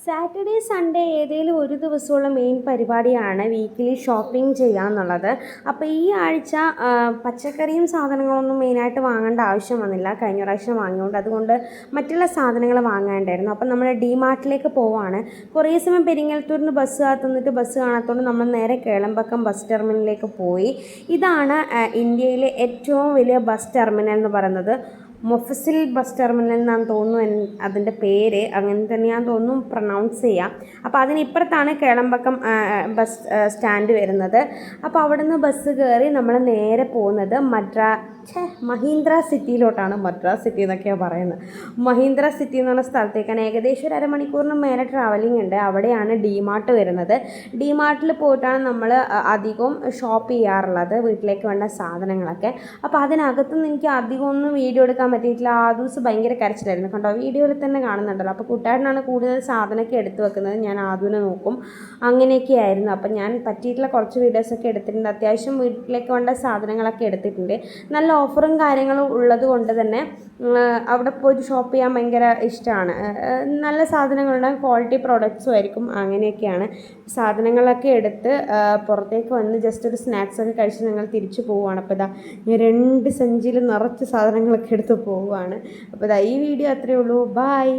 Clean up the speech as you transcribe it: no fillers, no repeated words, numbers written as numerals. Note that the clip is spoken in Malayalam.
സാറ്റർഡേ സൺഡേ ഏതെങ്കിലും ഒരു ദിവസമുള്ള മെയിൻ പരിപാടിയാണ് വീക്കിലി ഷോപ്പിംഗ് ചെയ്യുക എന്നുള്ളത്. അപ്പോൾ ഈ ആഴ്ച പച്ചക്കറിയും സാധനങ്ങളൊന്നും മെയിനായിട്ട് വാങ്ങേണ്ട ആവശ്യം വന്നില്ല. കഴിഞ്ഞ പ്രാവശ്യം വാങ്ങിയോണ്ട് അതുകൊണ്ട് മറ്റുള്ള സാധനങ്ങൾ വാങ്ങാണ്ടായിരുന്നു. അപ്പം നമ്മൾ ഡിമാർട്ടിലേക്ക് പോവാണ്. കുറേ സമയം പെരിങ്ങൽത്തൂരിന് ബസ് കാത്തുനിന്നിട്ട് ബസ് കാണാത്തതുകൊണ്ട് നമ്മൾ നേരെ കേളമ്പക്കം ബസ് ടെർമിനലിലേക്ക് പോയി. ഇതാണ് ഇന്ത്യയിലെ ഏറ്റവും വലിയ ബസ് ടെർമിനൽ എന്ന് പറയുന്നത്. മൊഫസിൽ ബസ് ടെർമിനൽ എന്നാണ് തോന്നുന്നു അതിൻ്റെ പേര്, അങ്ങനെ തന്നെയാണെന്ന് തോന്നുന്നു പ്രൊനൗൺസ് ചെയ്യാം. അപ്പോൾ അതിനിപ്പുറത്താണ് കേളമ്പക്കം ബസ് സ്റ്റാൻഡ് വരുന്നത്. അപ്പോൾ അവിടെ നിന്ന് ബസ് കയറി നമ്മൾ നേരെ പോകുന്നത് മഹീന്ദ്ര സിറ്റിയിലോട്ടാണ്. മദ്രാസ് സിറ്റി എന്നൊക്കെയാണ് പറയുന്നത്. മഹീന്ദ്ര സിറ്റി എന്ന് പറഞ്ഞ സ്ഥലത്തേക്കാണ്. ഏകദേശം ഒരു അരമണിക്കൂറിന് മേലെ ട്രാവലിംഗ് ഉണ്ട്. അവിടെയാണ് ഡിമാർട്ട് വരുന്നത്. ഡിമാർട്ടിൽ പോയിട്ടാണ് നമ്മൾ അധികവും ഷോപ്പ് ചെയ്യാറുള്ളത്, വീട്ടിലേക്ക് വേണ്ട സാധനങ്ങളൊക്കെ. അപ്പോൾ അതിനകത്തുനിന്ന് എനിക്ക് അധികമൊന്നും വീഡിയോ എടുക്കാൻ പറ്റിയിട്ടില്ല. ആ ദിവസം ഭയങ്കര കരച്ചിലായിരുന്നു. കണ്ടോ, വീഡിയോയിൽ തന്നെ കാണുന്നുണ്ടല്ലോ. അപ്പോൾ കൂട്ടുകാരനാണ് കൂടുതൽ സാധനമൊക്കെ എടുത്തു വെക്കുന്നത്, ഞാൻ ആദ്യമേ നോക്കും. അങ്ങനെയൊക്കെ ആയിരുന്നു. അപ്പം ഞാൻ പറ്റിയിട്ടുള്ള കുറച്ച് വീഡിയോസൊക്കെ എടുത്തിട്ടുണ്ട്. അത്യാവശ്യം വീട്ടിലേക്ക് വേണ്ട സാധനങ്ങളൊക്കെ എടുത്തിട്ടുണ്ട്. നല്ല ഓഫറും കാര്യങ്ങളും ഉള്ളത് കൊണ്ട് തന്നെ അവിടെ പോയിട്ട് ഷോപ്പ് ചെയ്യാൻ ഭയങ്കര ഇഷ്ടമാണ്. നല്ല സാധനങ്ങളുണ്ടാകും, ക്വാളിറ്റി പ്രോഡക്റ്റ്സും ആയിരിക്കും. അങ്ങനെയൊക്കെയാണ് സാധനങ്ങളൊക്കെ എടുത്ത് പുറത്തേക്ക് വന്ന് ജസ്റ്റ് ഒരു സ്നാക്സൊക്കെ കഴിച്ച് ഞങ്ങൾ തിരിച്ചു പോവുകയാണ്. അപ്പോൾ ഇതാ ഞാൻ 2 സഞ്ചിയിൽ നിറച്ച് സാധനങ്ങളൊക്കെ എടുത്ത് പോവുകയാണ്. അപ്പോൾ ഇതാ ഈ വീഡിയോ അത്രയേ ഉള്ളൂ. ബൈ.